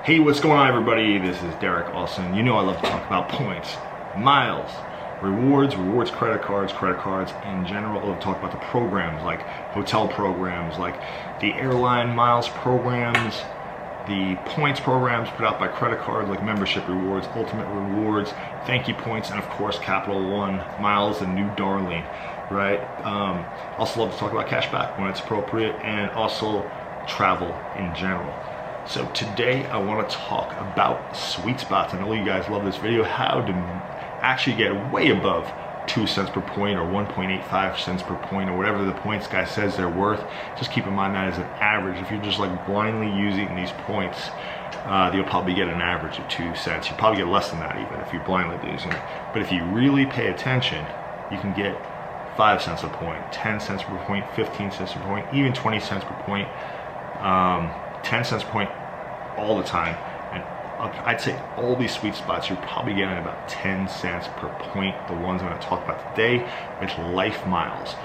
Hey, what's going on, everybody? This is Derek Olson. You know I love to talk about points, miles, rewards, credit cards in general. I love to talk about the programs, like hotel programs, like the airline miles programs, the points programs put out by credit cards, like membership rewards, ultimate rewards, thank you points, and of course CapitalOne miles, the new darling, right? Also love to talk about cash back when it's appropriate, and also travel in general. So today I want to talk about sweet spots. I know you guys love this video, how to actually get way above 2 cents per point or 1.85 cents per point or whatever the points guy says they're worth. Just keep in mind that as an average. If you're just like blindly using these points, you'll probably get an average of 2 cents. You'll probably get less than that even if you're blindly using it. But if you really pay attention, you can get 5 cents a point, 10 cents per point, 15 cents per point, even 20 cents per point. 10 cents per point all the time, and I'd say all these sweet spots you're probably getting about 10 cents per point. The ones I'm going to talk about today, it's Life Miles.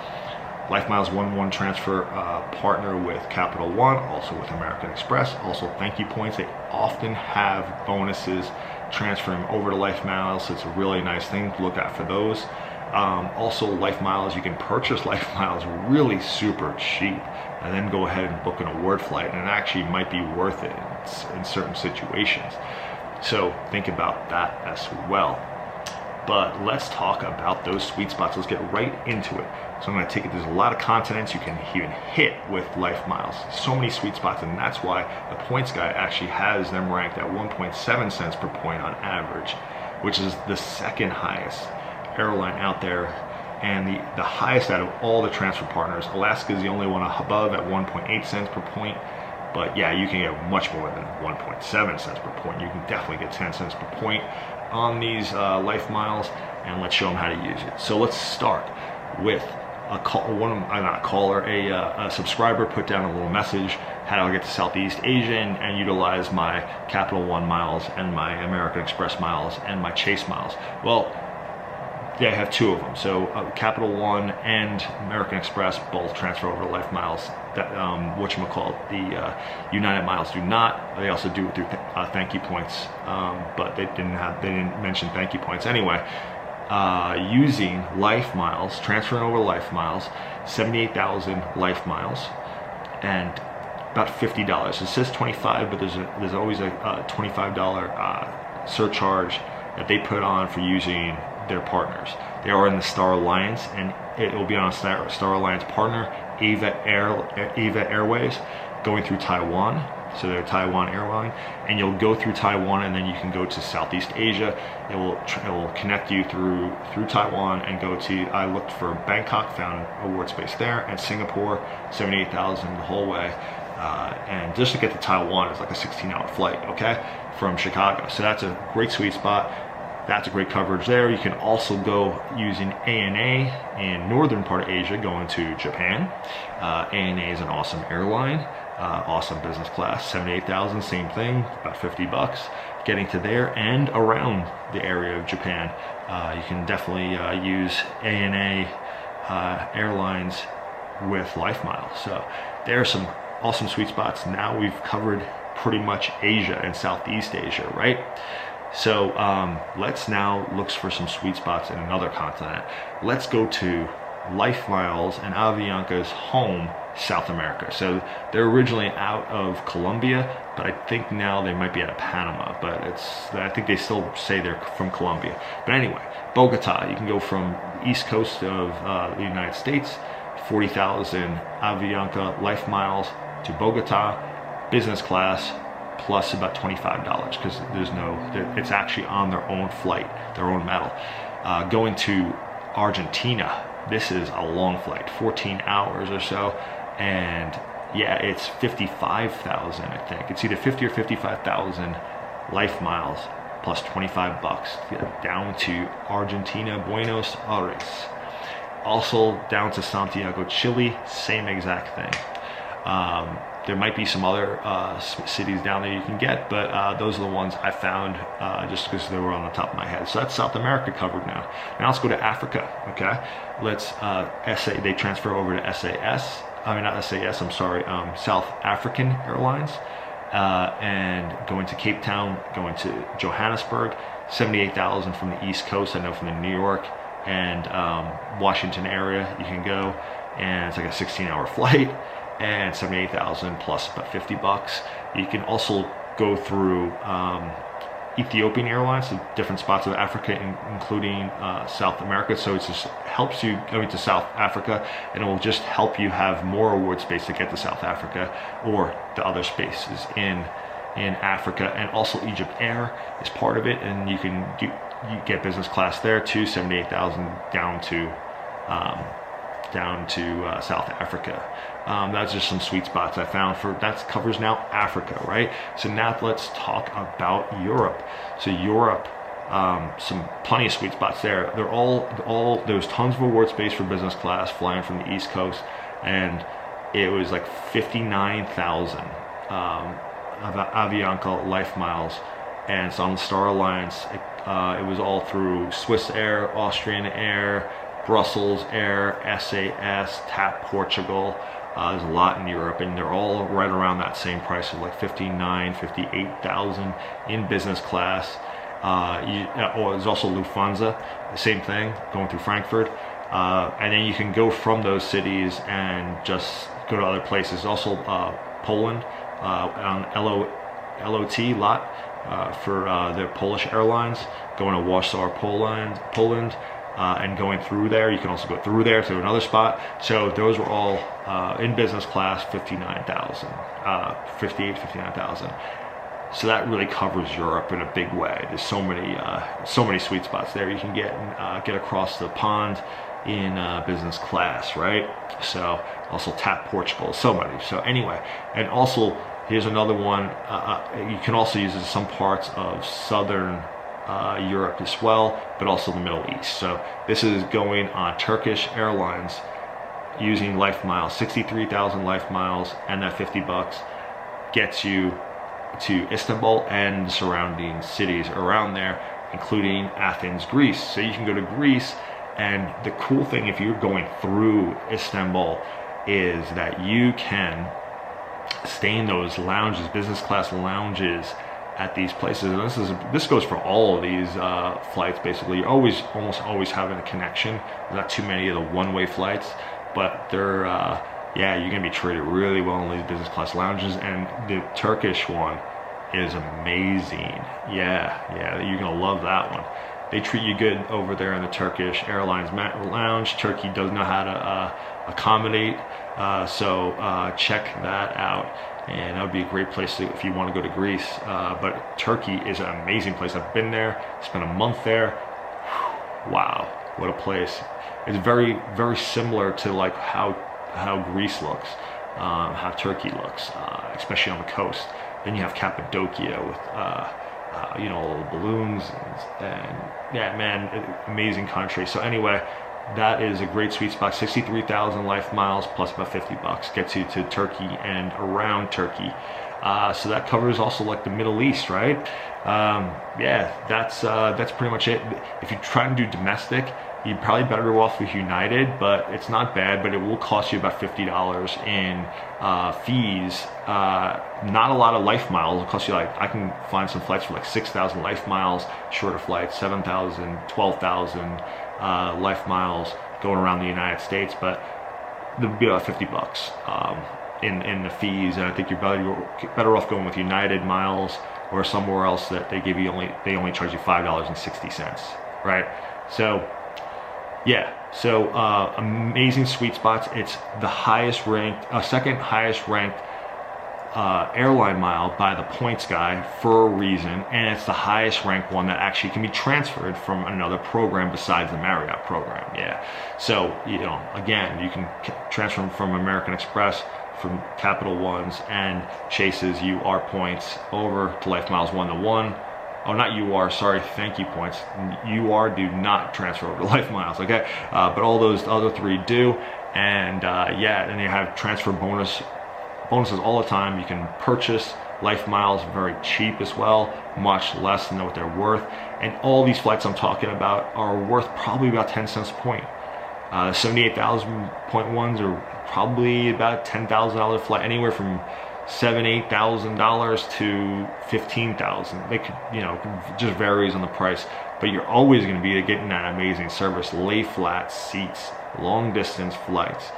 Life Miles 1-1 transfer partner with CapitalOne, also with American Express. Also thank you points. They often have bonuses transferring over to Life Miles, so it's a really nice thing to look at for those. Also Life Miles, you can purchase Life Miles really super cheap and then go ahead and book an award flight, and it actually might be worth it in certain situations. So think about that as well. But let's talk about those sweet spots. Let's get right into it. So I'm going to take it, there's a lot of continents you can even hit with Life Miles. So many sweet spots, and that's why the points guy actually has them ranked at 1.7 cents per point on average, which is the second highest airline out there, and the highest out of all the transfer partners. Alaska is the only one above at 1.8 cents per point, but yeah, you can get much more than 1.7 cents per point. You can definitely get 10 cents per point on these Life Miles, and let's show them how to use it. So let's start with a subscriber put down a little message, how do I get to Southeast Asia and utilize my CapitalOne miles and my American Express miles and my Chase miles. Well, they have two of them. So CapitalOne and American Express both transfer over to Life Miles. That whatchamacallit, the United Miles do not. They also do it through thank you points, but they didn't mention thank you points anyway. Using Life Miles, transferring over Life Miles, 78,000 Life Miles, and about $50. It says 25, but there's always a $25 surcharge that they put on for using their partners. They are in the Star Alliance, and it will be on a Star Alliance partner, Ava Airways, going through Taiwan. So they're a Taiwan airline, and you'll go through Taiwan, and then you can go to Southeast Asia. It will connect you through Taiwan and go to, I looked for Bangkok, found award space there, and Singapore, 78,000 the whole way. And just to get to Taiwan is like a 16-hour flight, okay, from Chicago. So that's a great sweet spot. That's a great coverage there. You can also go using ANA in northern part of Asia, going to Japan. ANA is an awesome airline, awesome business class, 78,000, same thing, about $50 getting to there and around the area of Japan. You can definitely use ANA airlines with Life Miles. So there are some awesome sweet spots. Now we've covered pretty much Asia and Southeast Asia, right? So let's now look for some sweet spots in another continent. Let's go to Life Miles and Avianca's home, South America. So they're originally out of Colombia, but I think now they might be out of Panama, but I think they still say they're from Colombia. But anyway, Bogota, you can go from the east coast of the United States, 40,000 Avianca Life Miles to Bogota, business class, plus about $25, because it's actually on their own flight, their own metal. Going to Argentina, this is a long flight, 14 hours or so, and yeah, it's 55,000, I think. It's either 50 or 55,000 Life Miles plus $25 to get down to Argentina, Buenos Aires. Also down to Santiago, Chile, same exact thing. There might be some other cities down there you can get, but those are the ones I found just because they were on the top of my head. So that's South America covered now. Now let's go to Africa, okay? Let's, they transfer over to SAS. I mean, not SAS, I'm sorry, South African Airlines. and going to Cape Town, going to Johannesburg. 78,000 from the East Coast. I know from the New York and Washington area you can go, and it's like a 16-hour flight, and 78,000 plus about 50 bucks. You can also go through Ethiopian Airlines to different spots of Africa, including South America. So it just helps you going to South Africa, and it will just help you have more award space to get to South Africa or the other spaces in Africa. And also Egypt Air is part of it, and you get business class there too, 78,000 down to South Africa. That's just some sweet spots I found for that covers now Africa, right? So now let's talk about Europe. So Europe, plenty of sweet spots there. They're all there's tons of award space for business class flying from the East Coast, and it was like 59,000 of Avianca life miles, and it's on the Star Alliance. It was all through Swiss Air, Austrian Air, Brussels Air, SAS, TAP Portugal. There's a lot in Europe, and they're all right around that same price of like 59, 58,000 in business class. There's also Lufthansa, the same thing, going through Frankfurt. And then you can go from those cities and just go to other places. Also Poland, on LOT lot for the Polish airlines, going to Warsaw, Poland, and going through there. You can also go through there to another spot. So those were all in business class, 59,000, 59,000. So that really covers Europe in a big way. There's so many sweet spots there you can get across the pond in business class, right? So also TAP Portugal, so many. So anyway, and also here's another one. You can also use it in some parts of southern Europe as well, but also the Middle East. So this is going on Turkish Airlines using life miles, 63,000 life miles, and that 50 bucks gets you to Istanbul and the surrounding cities around there, including Athens, Greece. So you can go to Greece, and the cool thing if you're going through Istanbul is that you can stay in those lounges, business class lounges at these places. And this goes for all of these flights. Basically, you're almost always having a connection. There's not too many of the one-way flights, but they're you're gonna be treated really well in these business class lounges. And the Turkish one is amazing. Yeah, you're gonna love that one. They treat you good over there in the Turkish Airlines lounge. Turkey does know how to accommodate, so check that out. And that would be a great place if you want to go to Greece. But Turkey is an amazing place. I've been there, spent a month there. Wow, what a place. It's very, very similar to like how Greece looks, how Turkey looks, especially on the coast. Then you have Cappadocia with little balloons, and yeah, man, amazing country. So anyway, that is a great sweet spot. 63,000 life miles plus about 50 bucks gets you to Turkey and around Turkey. So that covers also like the Middle East, right? That's pretty much it. If you're trying to do domestic, you're probably better off with United, but it's not bad, but it will cost you about $50 in fees. Not a lot of life miles. It'll cost you I can find some flights for like 6,000 life miles, shorter flights, 7,000, 12,000 life miles going around the United States, but there'll be about 50 bucks in the fees. And I think you're better off going with United miles or somewhere else that they only charge you $5.60, right? So amazing sweet spots. It's the highest ranked, second highest ranked airline mile by the points guy for a reason, and it's the highest ranked one that actually can be transferred from another program besides the Marriott program. So again, you can transfer from American Express, from CapitalOne's and Chase's UR points over to Life Miles 1-to-1. Oh, not UR, sorry, thank you points. UR do not transfer over to Life Miles, okay? But all those other three do. And and they have transfer bonuses all the time. You can purchase Life Miles very cheap as well, much less than what they're worth. And all these flights I'm talking about are worth probably about 10 cents a point. 78,000 point ones are probably about $10,000 flight, anywhere from $7,000, $8,000 to $15,000. They could, you know, just varies on the price, but you're always going to be getting that amazing service. Lay flat seats, long distance flights,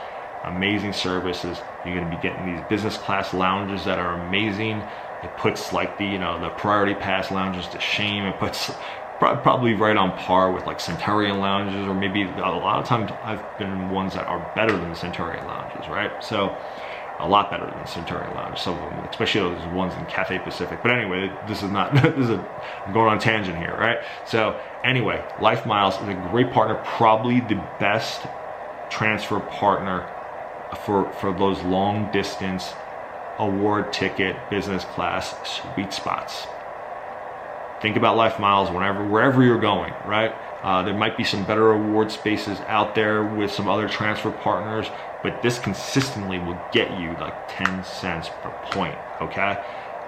amazing services. You're going to be getting these business class lounges that are amazing. It puts like the, you know, the priority pass lounges to shame. It puts probably right on par with like Centurion lounges, or maybe a lot of times I've been in ones that are better than the Centurion lounges, right? So a lot better than the Centurion lounge, some of them, especially those ones in Cathay Pacific. But anyway, this is not, I'm going on a tangent here, right? So anyway, Life Miles is a great partner, probably the best transfer partner for those long distance award ticket business class sweet spots. Think about Life Miles wherever you're going, right? There might be some better award spaces out there with some other transfer partners, but this consistently will get you like 10 cents per point, okay?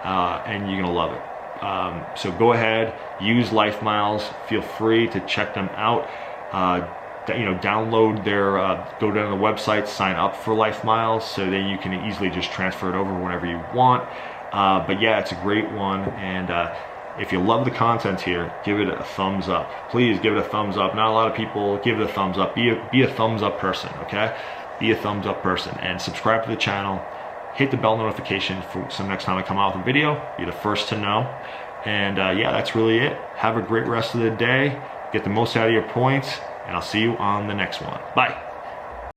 And you're gonna love it. So go ahead, use Life Miles. Feel free to check them out. You know, download their, go down to the website, sign up for Life Miles, so then you can easily just transfer it over whenever you want. But yeah, it's a great one, and if you love the content here, give it a thumbs up. Please give it a thumbs up. Not a lot of people give it a thumbs up. Be a thumbs up person, okay? Be a thumbs up person, and subscribe to the channel. Hit the bell notification for some next time I come out with a video. Be the first to know. And yeah, that's really it. Have a great rest of the day. Get the most out of your points, and I'll see you on the next one. Bye.